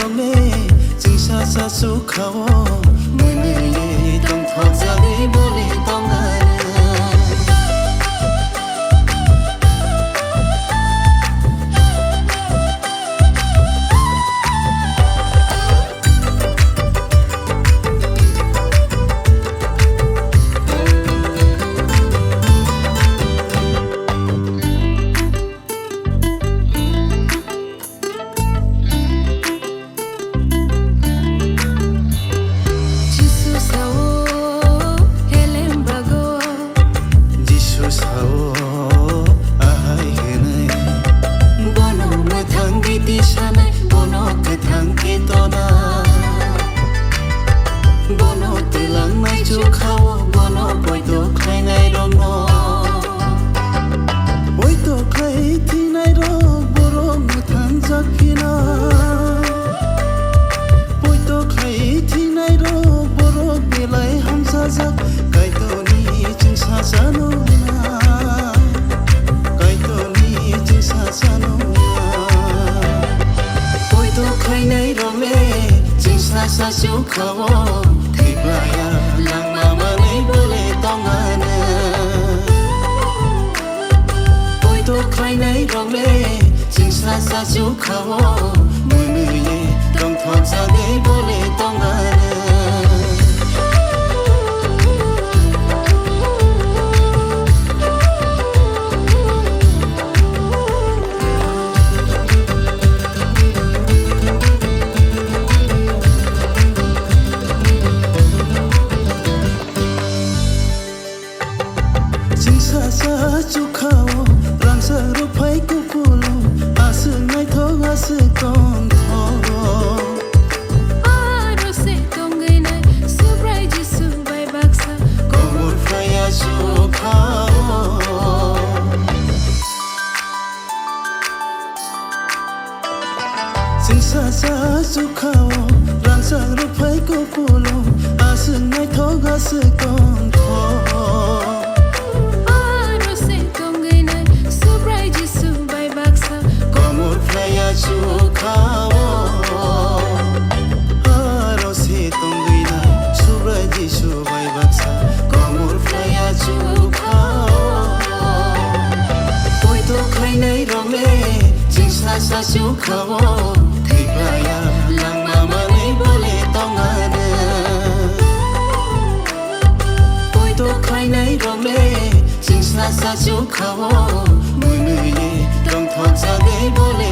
rong lê chừng xa xa số khao người người đồng thoát ra để bố lê tao ngài sa số khao thì baya lang mama lấy bố lê tao ngàn tôi tôi khai nấy rong lê chừng xa xa số khao người người đồng thoát ra để bố lê tao ngàn sa chu khao rang sa ru phai ku ku lu a su ngai tho a su con tho a ro se tong ngai nai su brai ji su bai bak sa ko một phai a chu khao sing sa chu khao rang sa ru phai ku ku lu a su ngai tho a su con tho chu khao haro se tongi na subraji su bai baksa komur flaya chu khao tôi to khai nei rong le ching sa sa chu khao thei baya lang mama nei bole tong ana tôi to khai nei rong le ching sa sa chu khao người người đồng thoát ra để bole